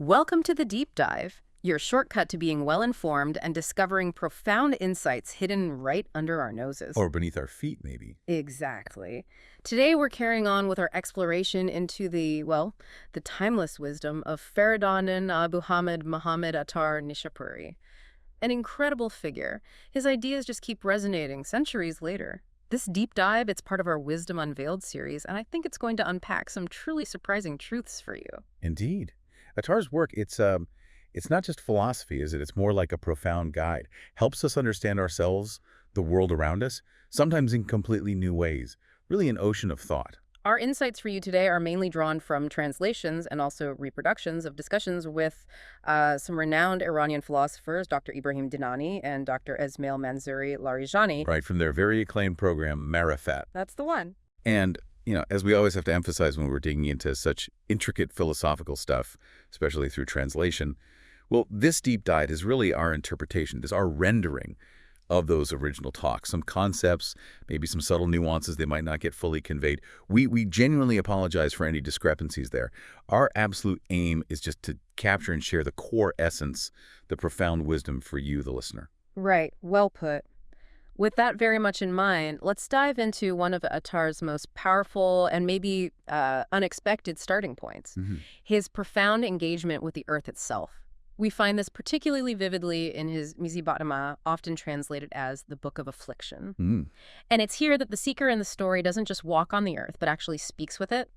Welcome to the Deep Dive, your shortcut to being well-informed and discovering profound insights hidden right under our noses. Or beneath our feet, maybe. Exactly. Today we're carrying on with our exploration into the timeless wisdom of Faridanan Abu Hamid Muhammad Attar Nishapuri. An incredible figure. His ideas just keep resonating centuries later. This deep dive, it's part of our Wisdom Unveiled series, and I think it's going to unpack some truly surprising truths for you. Indeed. Attar's work, it's not just philosophy, is it? It's more like a profound guide. Helps us understand ourselves, the world around us, sometimes in completely new ways. Really an ocean of thought. Our insights for you today are mainly drawn from translations and also reproductions of discussions with some renowned Iranian philosophers, Dr. Ibrahim Dinani and Dr. Esmail Manzouri Larijani. Right, from their very acclaimed program, Marifat. That's the one. And, as we always have to emphasize when we're digging into such intricate philosophical stuff, especially through translation, well, this deep dive is really our interpretation, is our rendering of those original talks. Some concepts, maybe some subtle nuances they might not get fully conveyed. We genuinely apologize for any discrepancies there. Our absolute aim is just to capture and share the core essence, the profound wisdom for you, the listener. Right. Well put. With that very much in mind, let's dive into one of Attar's most powerful and maybe unexpected starting points, his profound engagement with the earth itself. We find this particularly vividly in his Mizibatama, often translated as the Book of Affliction. And it's here that the seeker in the story doesn't just walk on the earth, but actually speaks with it,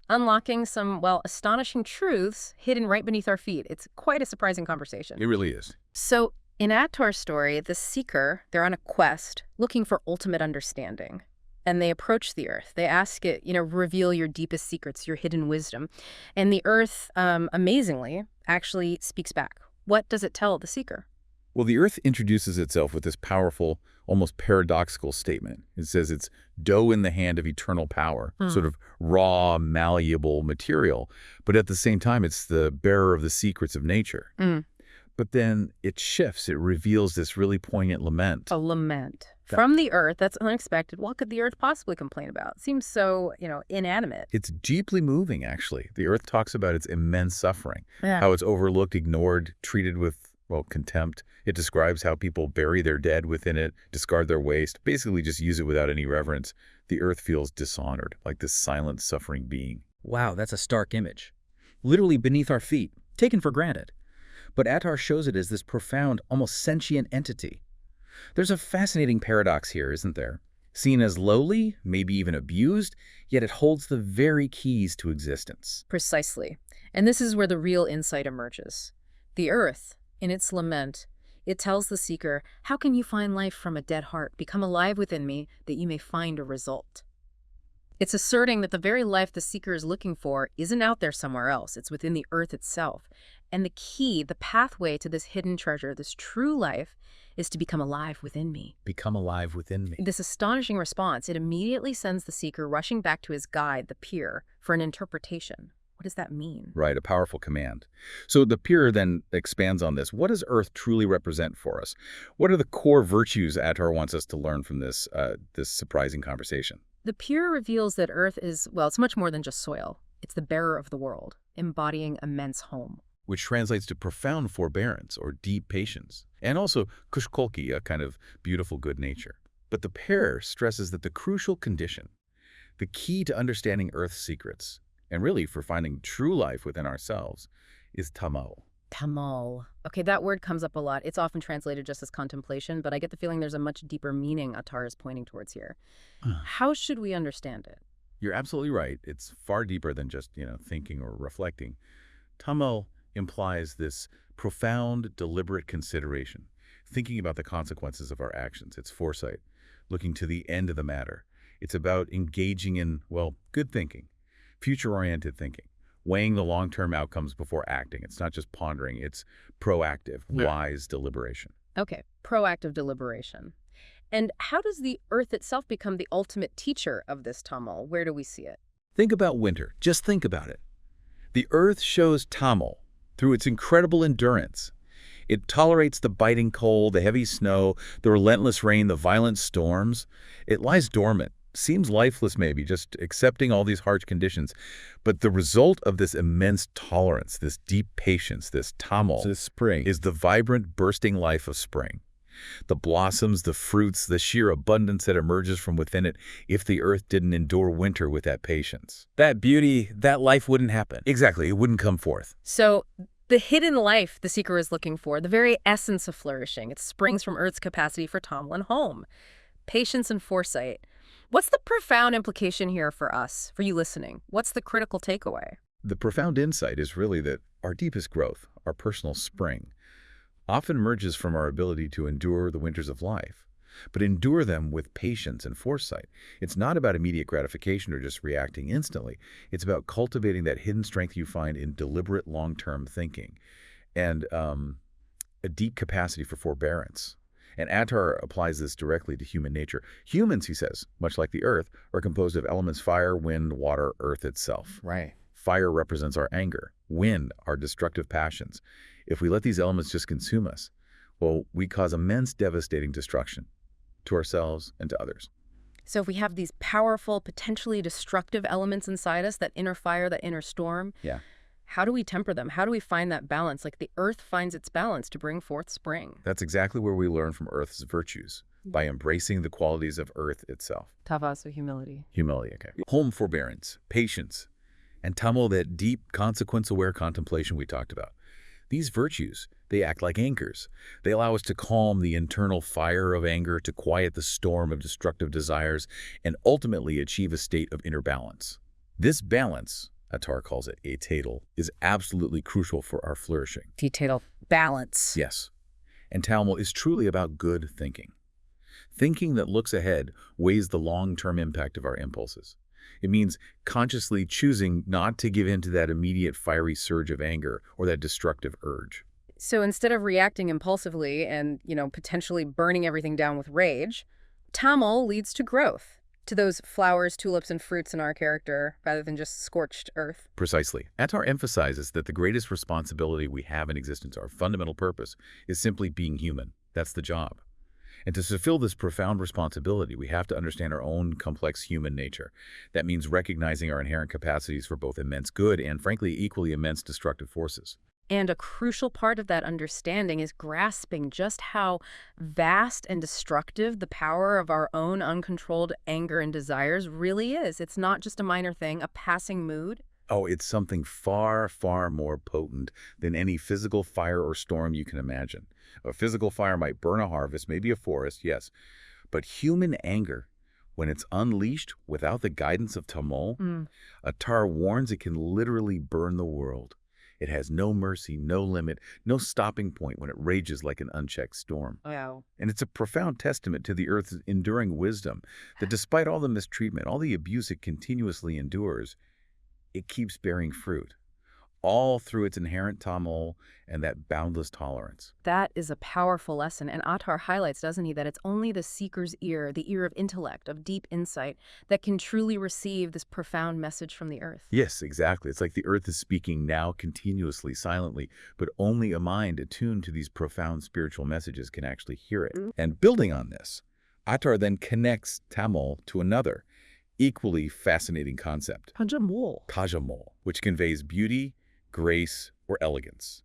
unlocking some, astonishing truths hidden right beneath our feet. It's quite a surprising conversation. It really is. So in Attar's story, the seeker, they're on a quest looking for ultimate understanding. And they approach the earth. They ask it, reveal your deepest secrets, your hidden wisdom. And the earth, amazingly, actually speaks back. What does it tell the seeker? Well, the earth introduces itself with this powerful, almost paradoxical statement. It says it's dough in the hand of eternal power, sort of raw, malleable material. But at the same time, it's the bearer of the secrets of nature. But then it shifts. It reveals this really poignant lament. A lament. From the earth, that's unexpected. What could the earth possibly complain about? It seems so, inanimate. It's deeply moving, actually. The earth talks about its immense suffering, Yeah. how it's overlooked, ignored, treated with, contempt. It describes how people bury their dead within it, discard their waste, basically just use it without any reverence. The earth feels dishonored, like this silent, suffering being. Wow, that's a stark image. Literally beneath our feet, taken for granted. But Attar shows it as this profound, almost sentient entity. There's a fascinating paradox here, isn't there? Seen as lowly, maybe even abused, yet it holds the very keys to existence. Precisely. And this is where the real insight emerges. The earth, in its lament, it tells the seeker, how can you find life from a dead heart? Become alive within me, that you may find a result. It's asserting that the very life the seeker is looking for isn't out there somewhere else. It's within the earth itself. And the key, the pathway to this hidden treasure, this true life, is to become alive within me. Become alive within me. This astonishing response, it immediately sends the seeker rushing back to his guide, the peer, for an interpretation. What does that mean? Right, a powerful command. So the peer then expands on this. What does Earth truly represent for us? What are the core virtues Attar wants us to learn from this surprising conversation? The peer reveals that Earth is, it's much more than just soil. It's the bearer of the world, embodying immense home. Which translates to profound forbearance or deep patience, and also kushkolki, a kind of beautiful good nature. But the pair stresses that the crucial condition, the key to understanding Earth's secrets, and really for finding true life within ourselves, is tamal. Tamal. Okay, that word comes up a lot. It's often translated just as contemplation, but I get the feeling there's a much deeper meaning Attar is pointing towards here. How should we understand it? You're absolutely right. It's far deeper than just, thinking or reflecting. Tamal implies this profound, deliberate consideration, thinking about the consequences of our actions. It's foresight, looking to the end of the matter. It's about engaging in, good thinking, future-oriented thinking, weighing the long-term outcomes before acting. It's not just pondering, it's proactive, wise deliberation. Okay, proactive deliberation. And how does the earth itself become the ultimate teacher of this tamal? Where do we see it? Think about winter. Just think about it. The earth shows tamal through its incredible endurance. It tolerates the biting cold, the heavy snow, the relentless rain, the violent storms. It lies dormant, seems lifeless maybe, just accepting all these harsh conditions. But the result of this immense tolerance, this deep patience, this tamol, This spring. is the vibrant, bursting life of spring. The blossoms, the fruits, the sheer abundance that emerges from within it if the earth didn't endure winter with that patience. That beauty, that life wouldn't happen. Exactly, it wouldn't come forth. So the hidden life the seeker is looking for, the very essence of flourishing, it springs from Earth's capacity for tamol and home. Patience and foresight. What's the profound implication here for us, for you listening? What's the critical takeaway? The profound insight is really that our deepest growth, our personal spring, often emerges from our ability to endure the winters of life, but endure them with patience and foresight. It's not about immediate gratification or just reacting instantly. It's about cultivating that hidden strength you find in deliberate long-term thinking and a deep capacity for forbearance. And Attar applies this directly to human nature. Humans, he says, much like the earth, are composed of elements fire, wind, water, earth itself. Right. Fire represents our anger, wind, our destructive passions. If we let these elements just consume us, well, we cause immense devastating destruction to ourselves and to others. So if we have these powerful, potentially destructive elements inside us, that inner fire, that inner storm, Yeah. how do we temper them? How do we find that balance? Like the earth finds its balance to bring forth spring. That's exactly where we learn from Earth's virtues, by embracing the qualities of Earth itself. Tavasu, humility. Humility, okay. Home forbearance, patience, and tamol, that deep, consequence-aware contemplation we talked about. These virtues, they act like anchors. They allow us to calm the internal fire of anger, to quiet the storm of destructive desires, and ultimately achieve a state of inner balance. This balance, Attar calls it atadal, is absolutely crucial for our flourishing. Detail balance. Yes. And tamol is truly about good thinking. Thinking that looks ahead weighs the long-term impact of our impulses. It means consciously choosing not to give in to that immediate fiery surge of anger or that destructive urge. So instead of reacting impulsively and, potentially burning everything down with rage, tamol leads to growth, to those flowers, tulips, and fruits in our character, rather than just scorched earth. Precisely. Attar emphasizes that the greatest responsibility we have in existence, our fundamental purpose, is simply being human. That's the job. And to fulfill this profound responsibility, we have to understand our own complex human nature. That means recognizing our inherent capacities for both immense good and, frankly, equally immense destructive forces. And a crucial part of that understanding is grasping just how vast and destructive the power of our own uncontrolled anger and desires really is. It's not just a minor thing, a passing mood. Oh, it's something far, far more potent than any physical fire or storm you can imagine. A physical fire might burn a harvest, maybe a forest, yes. But human anger, when it's unleashed without the guidance of tamol, Attar warns it can literally burn the world. It has no mercy, no limit, no stopping point when it rages like an unchecked storm. Wow. And it's a profound testament to the earth's enduring wisdom that despite all the mistreatment, all the abuse it continuously endures, it keeps bearing fruit, all through its inherent tamol and that boundless tolerance. That is a powerful lesson, and Attar highlights, doesn't he, that it's only the seeker's ear, the ear of intellect, of deep insight, that can truly receive this profound message from the earth. Yes, exactly. It's like the earth is speaking now continuously, silently, but only a mind attuned to these profound spiritual messages can actually hear it. And building on this, Attar then connects tamol to another, equally fascinating concept. Kajamol, which conveys beauty, grace, or elegance.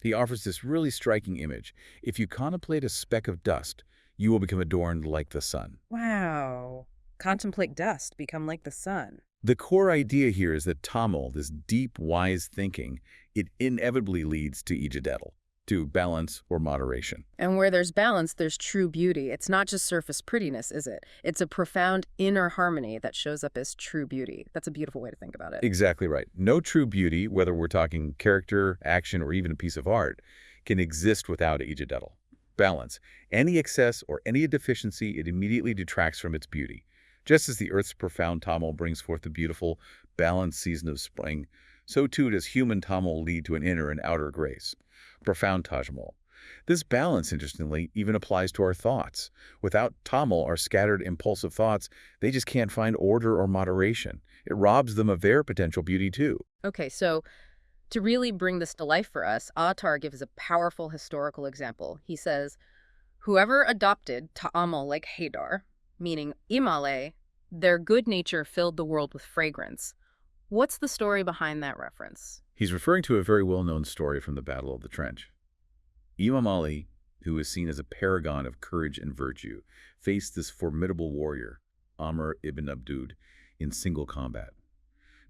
He offers this really striking image. If you contemplate a speck of dust, you will become adorned like the sun. Wow. Contemplate dust, become like the sun. The core idea here is that tamol, this deep, wise thinking, it inevitably leads to ijadetl, to balance or moderation. And where there's balance, there's true beauty. It's not just surface prettiness, is it? It's a profound inner harmony that shows up as true beauty. That's a beautiful way to think about it. Exactly right. No true beauty, whether we're talking character, action, or even a piece of art, can exist without ijadetl, balance. Any excess or any deficiency, it immediately detracts from its beauty. Just as the earth's profound tamol brings forth the beautiful, balanced season of spring, so too does human tamol lead to an inner and outer grace. Profound tajamol. This balance, interestingly, even applies to our thoughts. Without tamol, our scattered, impulsive thoughts, they just can't find order or moderation. It robs them of their potential beauty, too. Okay, so to really bring this to life for us, Attar gives a powerful historical example. He says, whoever adopted ta'amol like Hadar, meaning imale, Their good nature filled the world with fragrance. What's the story behind that reference? He's referring to a very well-known story from the Battle of the Trench. Imam Ali, who is seen as a paragon of courage and virtue, faced this formidable warrior, Amr ibn Abdud, in single combat.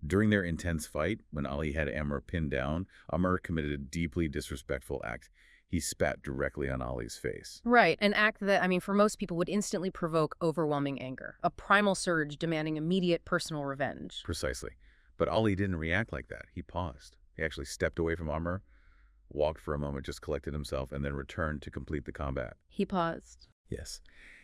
During their intense fight, when Ali had Amr pinned down, Amr committed a deeply disrespectful act. He spat directly on Ali's face. Right, an act that, for most people would instantly provoke overwhelming anger, a primal surge demanding immediate personal revenge. Precisely. But Ali didn't react like that. He paused. He actually stepped away from Amr, walked for a moment, just collected himself, and then returned to complete the combat. He paused. Yes.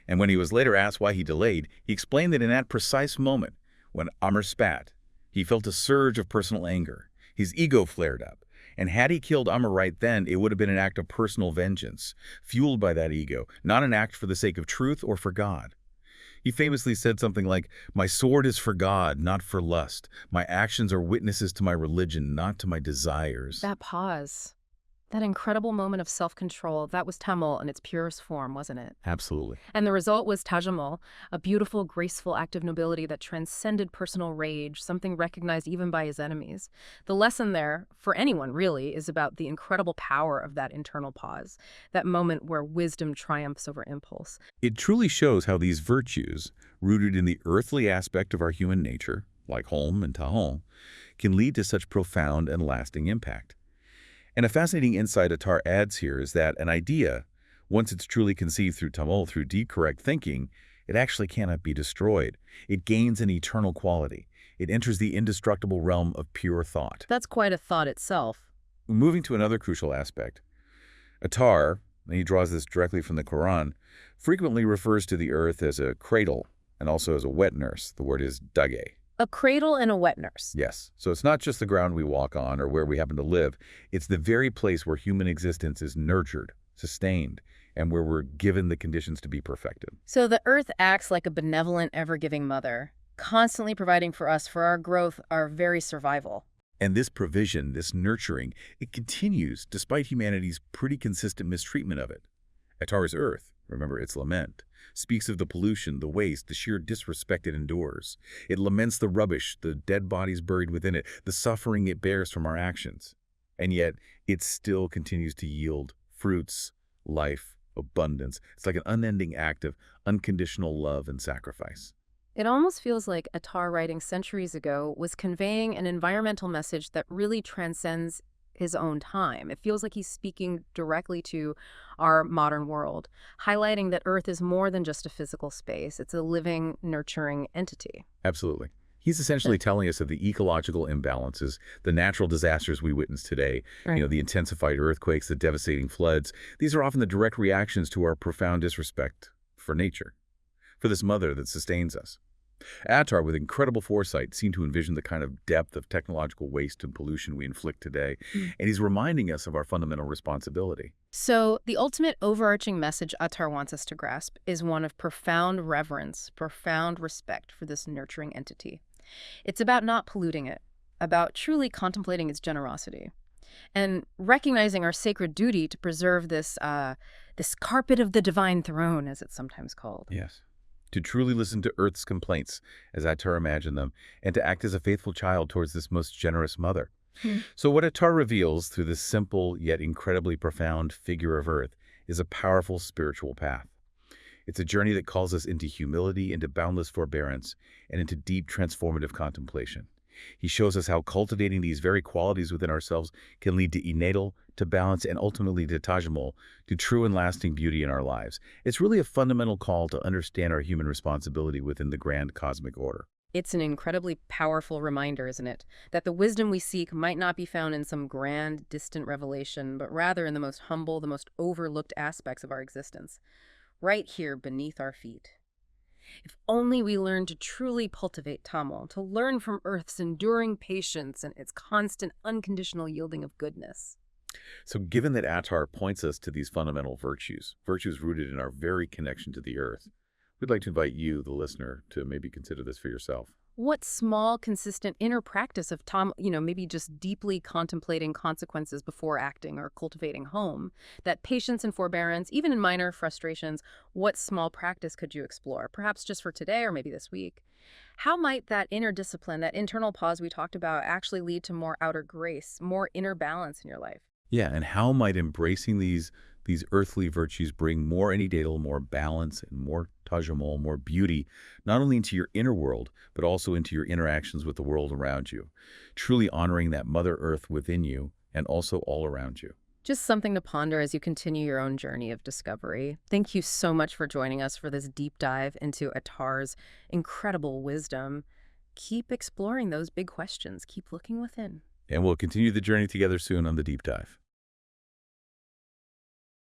And when he was later asked why he delayed, he explained that in that precise moment, when Amr spat, he felt a surge of personal anger. His ego flared up. And had he killed Amr right then, it would have been an act of personal vengeance, fueled by that ego, not an act for the sake of truth or for God. He famously said something like, "My sword is for God, not for lust. My actions are witnesses to my religion, not to my desires." That pause, that incredible moment of self-control, that was Tahammul in its purest form, wasn't it? Absolutely. And the result was Tajammul, a beautiful, graceful act of nobility that transcended personal rage, something recognized even by his enemies. The lesson there, for anyone really, is about the incredible power of that internal pause, that moment where wisdom triumphs over impulse. It truly shows how these virtues, rooted in the earthly aspect of our human nature, like Holm and Tahon, can lead to such profound and lasting impact. And a fascinating insight Attar adds here is that an idea, once it's truly conceived through Tahammul, through deep correct thinking, it actually cannot be destroyed. It gains an eternal quality. It enters the indestructible realm of pure thought. That's quite a thought itself. Moving to another crucial aspect, Attar, and he draws this directly from the Quran, frequently refers to the earth as a cradle and also as a wet nurse. The word is dage. A cradle and a wet nurse. Yes. So it's not just the ground we walk on or where we happen to live. It's the very place where human existence is nurtured, sustained, and where we're given the conditions to be perfected. So the earth acts like a benevolent, ever-giving mother, constantly providing for us for our growth, our very survival. And this provision, this nurturing, it continues despite humanity's pretty consistent mistreatment of it. Attar's earth, remember its lament, speaks of the pollution, the waste, the sheer disrespect it endures. It laments the rubbish, the dead bodies buried within it, the suffering it bears from our actions. And yet, it still continues to yield fruits, life, abundance. It's like an unending act of unconditional love and sacrifice. It almost feels like Attar, writing centuries ago, was conveying an environmental message that really transcends his own time. It feels like he's speaking directly to our modern world, highlighting that Earth is more than just a physical space. It's a living, nurturing entity. Absolutely. He's essentially telling us of the ecological imbalances, the natural disasters we witness today, Right. the intensified earthquakes, the devastating floods. These are often the direct reactions to our profound disrespect for nature, for this mother that sustains us. Attar, with incredible foresight, seemed to envision the kind of depth of technological waste and pollution we inflict today, and he's reminding us of our fundamental responsibility. So the ultimate overarching message Attar wants us to grasp is one of profound reverence, profound respect for this nurturing entity. It's about not polluting it, about truly contemplating its generosity, and recognizing our sacred duty to preserve this carpet of the divine throne, as it's sometimes called. Yes. To truly listen to Earth's complaints, as Attar imagined them, and to act as a faithful child towards this most generous mother. So what Attar reveals through this simple yet incredibly profound figure of Earth is a powerful spiritual path. It's a journey that calls us into humility, into boundless forbearance, and into deep transformative contemplation. He shows us how cultivating these very qualities within ourselves can lead to innate, to balance, and ultimately to tajammul, to true and lasting beauty in our lives. It's really a fundamental call to understand our human responsibility within the grand cosmic order. It's an incredibly powerful reminder, isn't it, that the wisdom we seek might not be found in some grand, distant revelation, but rather in the most humble, the most overlooked aspects of our existence, right here beneath our feet. If only we learn to truly cultivate Tahammul, to learn from Earth's enduring patience and its constant unconditional yielding of goodness. So given that Attar points us to these fundamental virtues rooted in our very connection to the Earth, we'd like to invite you, the listener, to maybe consider this for yourself. What small, consistent inner practice of maybe just deeply contemplating consequences before acting or cultivating home, that patience and forbearance, even in minor frustrations, what small practice could you explore? Perhaps just for today or maybe this week. How might that inner discipline, that internal pause we talked about, actually lead to more outer grace, more inner balance in your life? Yeah, and how might embracing these earthly virtues bring more anidatal, more balance, and more tajamol, more beauty, not only into your inner world, but also into your interactions with the world around you, truly honoring that Mother Earth within you and also all around you. Just something to ponder as you continue your own journey of discovery. Thank you so much for joining us for this deep dive into Attar's incredible wisdom. Keep exploring those big questions. Keep looking within. And we'll continue the journey together soon on the deep dive.